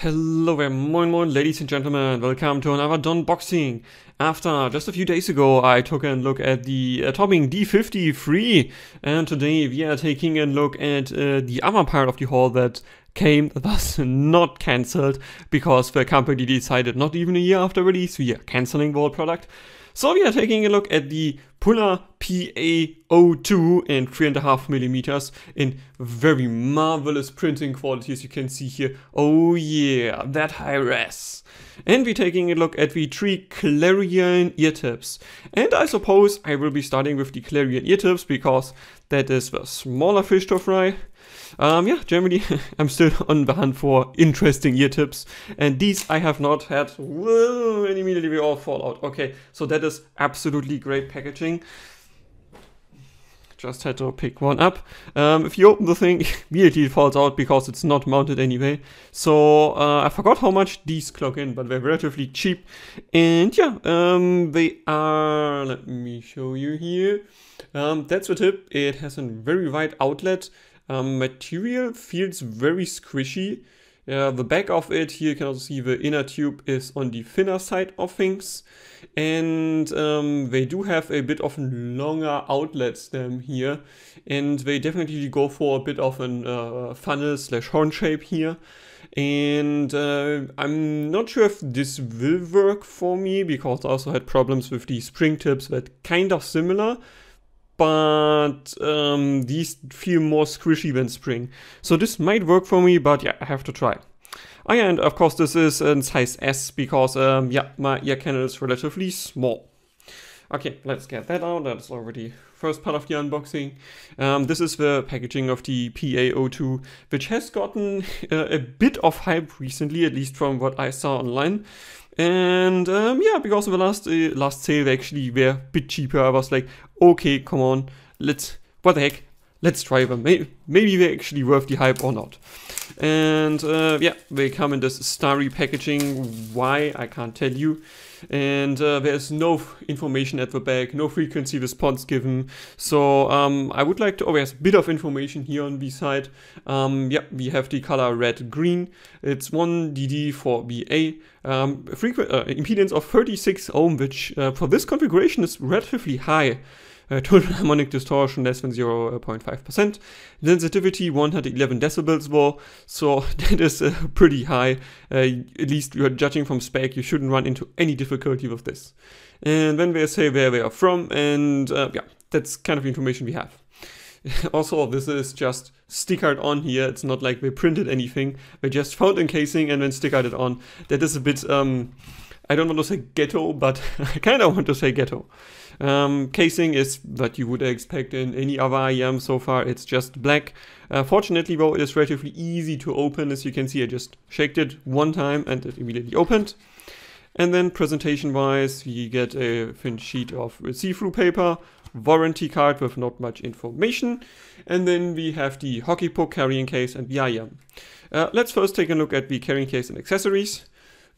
Hello there, moin moin ladies and gentlemen, welcome to another Donboxing. After just a few days ago I took a look at the Topping D53 and today we are taking a look at the other part of the haul that was not cancelled because the company decided not even a year after release we are cancelling the whole product. So we are taking a look at the Puller PA02 in 3.5mm in very marvelous printing quality, as you can see here. Oh yeah, that high res. And we're taking a look at the 3 Clarion ear tips. And I suppose I will be starting with the Clarion ear tips because that is the smaller fish to fry. Yeah, generally I'm still on the hunt for interesting ear tips, and these I have not had. Whoa, and immediately we all fall out. Okay, so that is absolutely great packaging. Just had to pick one up. If you open the thing, immediately it falls out because it's not mounted anyway. So I forgot how much these clock in, but they're relatively cheap. And yeah, they are, let me show you here. That's the tip. It has a very wide outlet. Material feels very squishy. The back of it, here you can also see the inner tube is on the thinner side of things. And they do have a bit of a longer outlet stem here. And they definitely go for a bit of a funnel / horn shape here. And I'm not sure if this will work for me because I also had problems with the spring tips that kind of similar. But these feel more squishy than spring. So this might work for me, but yeah, I have to try. Oh yeah, and of course this is in size S because yeah, my ear canal is relatively small. Okay, let's get that out. That's already first part of the unboxing. This is the packaging of the PA02, which has gotten a bit of hype recently, at least from what I saw online. And yeah, because of the last sale, they actually were a bit cheaper. I was like, okay, come on, what the heck, let's try them. Maybe they're actually worth the hype or not. And yeah, they come in this starry packaging. Why, I can't tell you. And there's no information at the back, no frequency response given. So I would like to, oh, there's a bit of information here on the side. Yeah, we have the color red-green. It's 1 dB for BA. Impedance of 36 ohm, which for this configuration is relatively high. Total harmonic distortion less than 0.5%. Sensitivity 111 decibels though, so that is pretty high. At least you're judging from spec, you shouldn't run into any difficulty with this. And then they say where they are from, and yeah, that's kind of information we have. Also, this is just stickered on here. It's not like they printed anything. They just found encasing and then stickered it on. That is a bit, I don't want to say ghetto, but I kind of want to say ghetto. Casing is what you would expect in any other IEM so far. It's just black. Fortunately though, it is relatively easy to open. As you can see, I just shaked it one time and it immediately opened. And then presentation wise, we get a thin sheet of see-through paper, warranty card with not much information, and then we have the hockey puck carrying case and the IEM. Let's first take a look at the carrying case and accessories.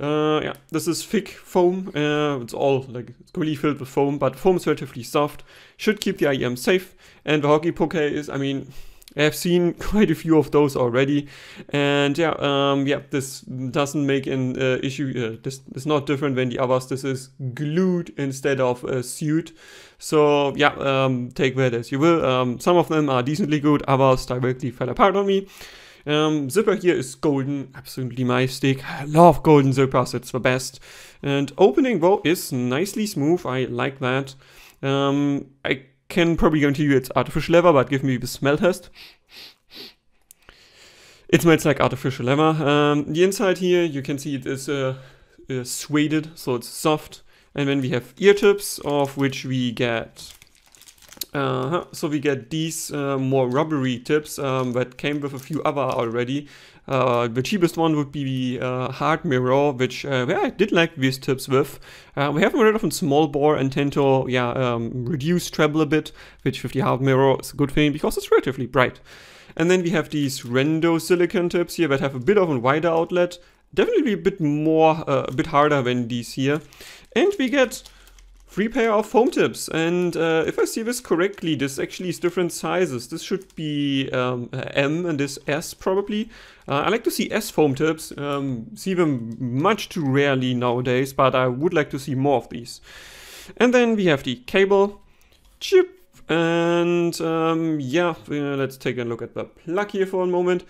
Yeah, this is thick foam. It's all like it's really filled with foam, but foam is relatively soft. Should keep the IEM safe. And the hockey puck is, I mean, I've seen quite a few of those already, and yeah, yeah, this doesn't make an issue. This is not different than the others. This is glued instead of sewed. So yeah, take that as you will. Some of them are decently good, others directly fell apart on me. Zipper here is golden, absolutely my stick. I love golden zippers, it's the best. And opening though is nicely smooth, I like that. I can probably guarantee you it's artificial leather, but give me the smell test. It smells like artificial leather. The inside here, you can see it is suede, so it's soft. And then we have ear tips, of which we get so we get these more rubbery tips that came with a few other already. The cheapest one would be the hard mirror, which yeah, I did like these tips with. We have them rid of a small bore and tend to yeah, reduce treble a bit, which with the hard mirror is a good thing because it's relatively bright. And then we have these Rendo silicone tips here that have a bit of a wider outlet, definitely a bit more, a bit harder than these here. And we get 3 pair of foam tips, and if I see this correctly, this actually is different sizes. This should be M and this S probably. I like to see S foam tips, see them much too rarely nowadays, but I would like to see more of these. And then we have the cable, chip, and yeah, let's take a look at the plug here for a moment.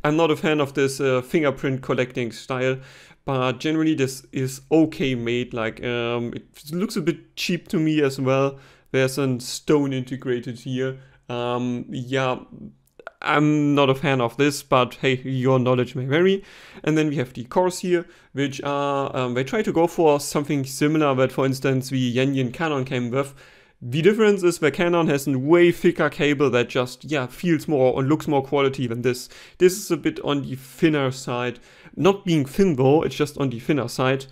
I'm not a fan of this fingerprint collecting style, but generally this is okay made. Like it looks a bit cheap to me as well. There's a stone integrated here. Yeah, I'm not a fan of this, but hey, your knowledge may vary. And then we have the cores here, which are, they try to go for something similar that, for instance, the Yanyan Canon came with. The difference is the Canon has a way thicker cable that just, yeah, feels more and looks more quality than this. This is a bit on the thinner side. Not being thin though, it's just on the thinner side.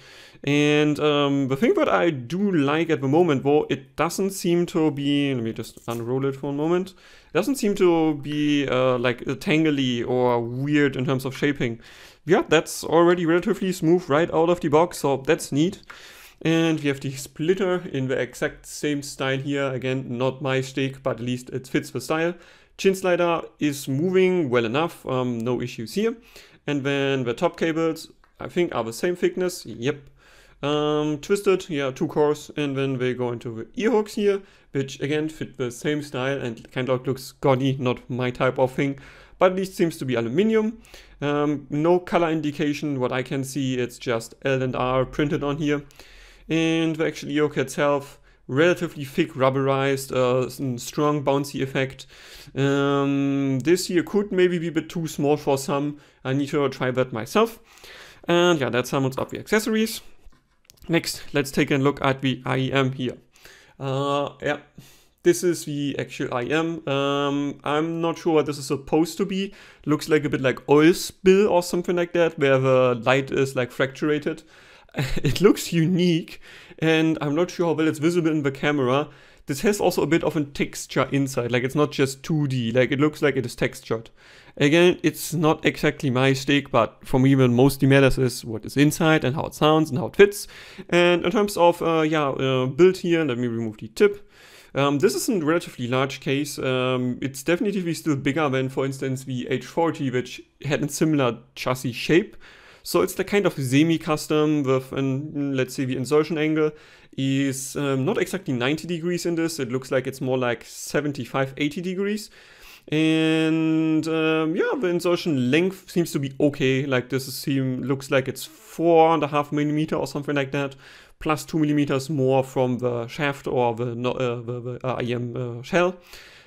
And the thing that I do like at the moment though, it doesn't seem to be, let me just unroll it for a moment. It doesn't seem to be like tangly or weird in terms of shaping. Yeah, that's already relatively smooth right out of the box, so that's neat. And we have the splitter in the exact same style here. Again, not my stick, but at least it fits the style. Chin slider is moving well enough, no issues here. And then the top cables, I think, are the same thickness. Yep. Twisted, yeah, 2 cores. And then they go into the ear hooks here, which again fit the same style and kind of looks gaudy, not my type of thing. But at least seems to be aluminium. No color indication. What I can see, it's just L and R printed on here. And the actual ear hook itself, relatively thick, rubberized, strong bouncy effect. This here could maybe be a bit too small for some. I need to try that myself. And yeah, that sums up the accessories. Next, let's take a look at the IEM here. Yeah, this is the actual IEM. I'm not sure what this is supposed to be. Looks like a bit like oil spill or something like that, where the light is like fracturated. It looks unique, and I'm not sure how well it's visible in the camera. This has also a bit of a texture inside, like it's not just 2D, like it looks like it is textured. Again, it's not exactly my stick, but for me what mostly matters is what is inside and how it sounds and how it fits. And in terms of, build here, let me remove the tip. This is a relatively large case. It's definitely still bigger than, for instance, the H40, which had a similar chassis shape. So it's the kind of semi-custom with, let's say the insertion angle is not exactly 90 degrees in this. It looks like it's more like 75, 80 degrees. And yeah, the insertion length seems to be okay. Like this looks like it's 4.5 millimeter or something like that, plus 2 millimeters more from the shaft or the IEM shell.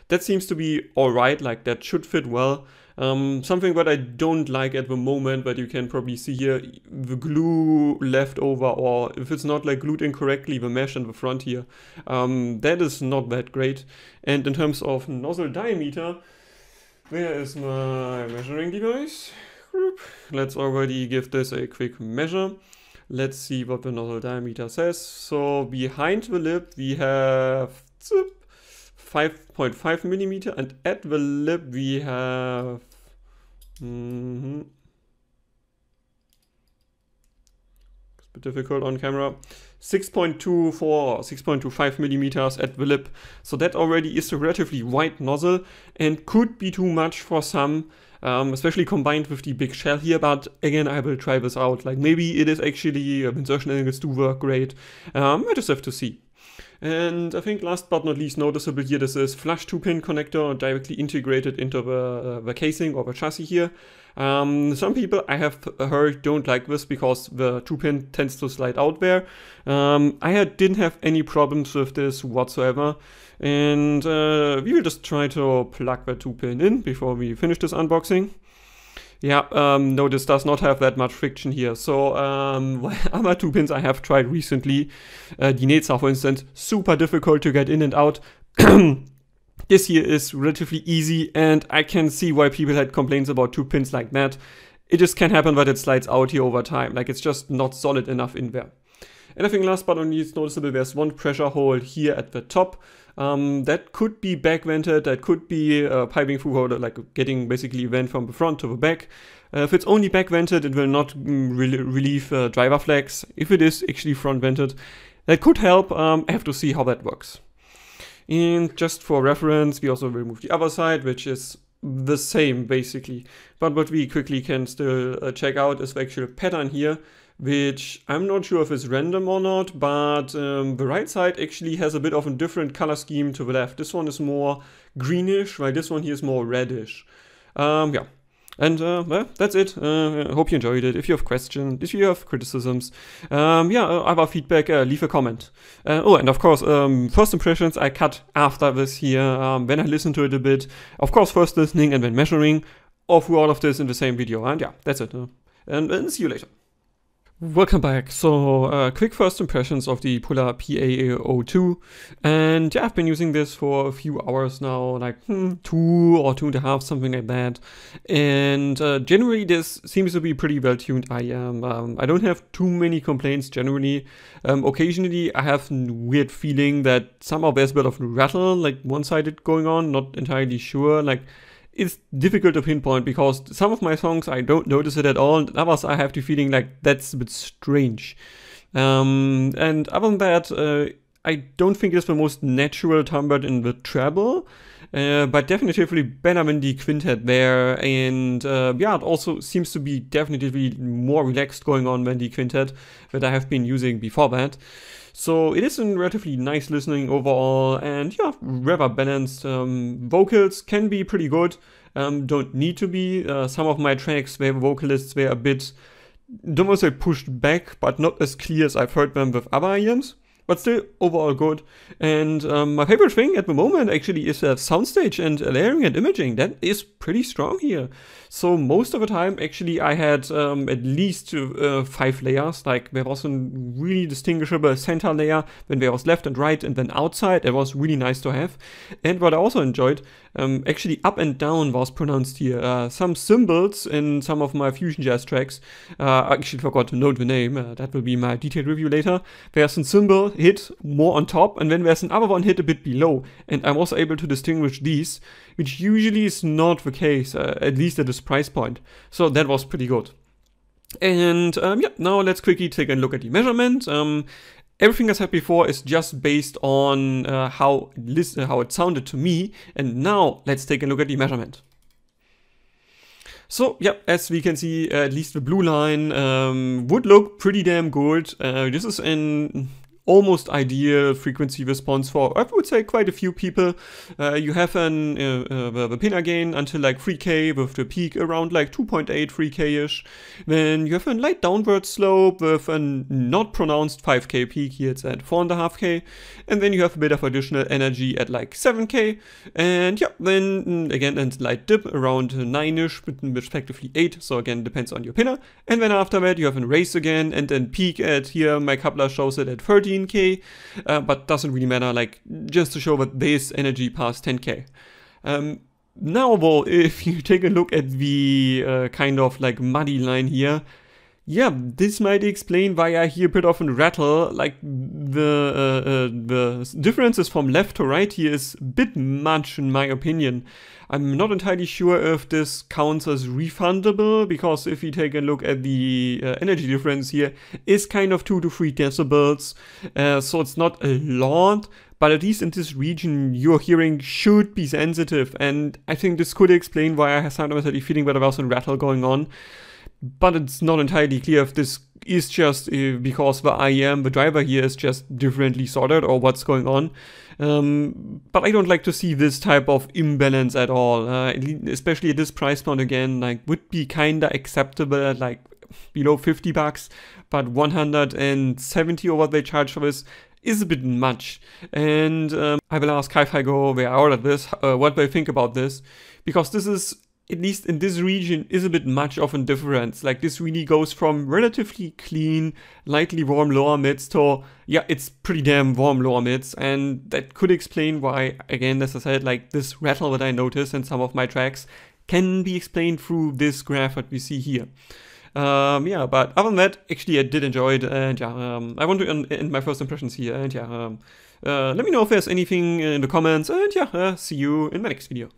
That seems to be alright, like that should fit well. Something that I don't like at the moment, but you can probably see here, the glue left over, or if it's not like glued incorrectly, the mesh in the front here, that is not that great. And in terms of nozzle diameter, where is my measuring device? Let's already give this a quick measure. Let's see what the nozzle diameter says. So behind the lip we have 5.5 millimeter, and at the lip we have it's a bit difficult on camera, 6.24 or 6.25 millimeters at the lip. So that already is a relatively wide nozzle and could be too much for some, especially combined with the big shell here. But again, I will try this out. Like maybe it is actually insertion angles do work great. I just have to see. And I think last but not least noticeable here, this is flush 2-pin connector directly integrated into the casing or the chassis here. Some people I have heard don't like this because the 2-pin tends to slide out there. I didn't have any problems with this whatsoever. And we will just try to plug the 2-pin in before we finish this unboxing. Yeah, no, this does not have that much friction here. So, other 2 pins I have tried recently, the nails are, for instance, super difficult to get in and out. This here is relatively easy, and I can see why people had complaints about 2 pins like that. It just can happen that it slides out here over time, like it's just not solid enough in there. And I think last but not least noticeable, there's one pressure hole here at the top. That could be back vented, that could be piping through, like getting basically vent from the front to the back. If it's only back vented, it will not relieve driver flags. If it is actually front vented, that could help. I have to see how that works. And just for reference, we also remove the other side, which is the same basically. But what we quickly can still check out is the actual pattern here, which I'm not sure if it's random or not, but the right side actually has a bit of a different color scheme to the left. This one is more greenish, while this one here is more reddish. Yeah. And well, that's it. I hope you enjoyed it. If you have questions, if you have criticisms, other feedback, leave a comment. Oh, and of course, first impressions I cut after this here, when I listen to it a bit. Of course, first listening and then measuring, or through all of this in the same video. And yeah, that's it. And see you later. Welcome back. So, quick first impressions of the Polar PA02, and yeah, I've been using this for a few hours now, like 2 or 2.5, something like that, and generally this seems to be pretty well tuned. I don't have too many complaints generally. Occasionally I have a weird feeling that somehow there's a bit of rattle, like one-sided going on, not entirely sure, like it's difficult to pinpoint because some of my songs I don't notice it at all, and others I have the feeling like that's a bit strange. And other than that, I don't think it's the most natural timbre in the treble, but definitely better than the quintet there, and yeah, it also seems to be definitely more relaxed going on than the quintet that I have been using before that. So it is a relatively nice listening overall, and yeah, rather balanced. Vocals can be pretty good, don't need to be. Some of my tracks where vocalists were a bit, don't want to say pushed back, but not as clear as I've heard them with other IEMs. But still, overall good. And my favorite thing at the moment actually is soundstage and layering and imaging. That is pretty strong here. So most of the time, actually, I had at least 5 layers. Like there was a really distinguishable center layer when there was left and right and then outside. It was really nice to have. And what I also enjoyed, actually up and down was pronounced here. Some cymbals in some of my Fusion Jazz tracks. I actually forgot to note the name. That will be my detailed review later. There's a cymbal hit more on top, and then there's another one hit a bit below, and I'm also able to distinguish these, which usually is not the case, at least at this price point. So that was pretty good. And yeah, now let's quickly take a look at the measurement. Everything I said before is just based on how it sounded to me, and now let's take a look at the measurement. So yeah, as we can see, at least the blue line would look pretty damn good. This is an almost ideal frequency response for, I would say, quite a few people. You have the pinna gain until like 3K with the peak around like 2.8, 3K-ish. Then you have a light downward slope with a not pronounced 5K peak. Here it's at 4.5K. And then you have a bit of additional energy at like 7K. And yeah, then again, a light dip around 9-ish, respectively 8. So again, depends on your pinna. And then after that, you have a raise again, and then peak at here. My coupler shows it at 13K, but doesn't really matter, like just to show that there's energy past 10K. Now though, if you take a look at the kind of like muddy line here, yeah, this might explain why I hear a bit of a rattle. Like the differences from left to right here is a bit much in my opinion. I'm not entirely sure if this counts as refundable, because if you take a look at the energy difference here, is kind of 2 to 3 decibels, so it's not a lot, but at least in this region your hearing should be sensitive, and I think this could explain why I sometimes had the feeling that there was a rattle going on. But it's not entirely clear if this is just because the IEM, the driver here, is just differently sorted or what's going on. But I don't like to see this type of imbalance at all, especially at this price point again, like would be kinda acceptable at like below 50 bucks, but 170 or what they charge for this is a bit much. And I will ask Hi-Fi Go, where I ordered this, what they think about this, because this is, at least in this region, is a bit much of a difference. Like this really goes from relatively clean, lightly warm lower mids to, yeah, it's pretty damn warm lower mids, and that could explain why, again, as I said, like this rattle that I notice in some of my tracks can be explained through this graph that we see here. Yeah, but other than that, actually I did enjoy it, and yeah, I want to end my first impressions here, and yeah, let me know if there's anything in the comments, and yeah, see you in my next video.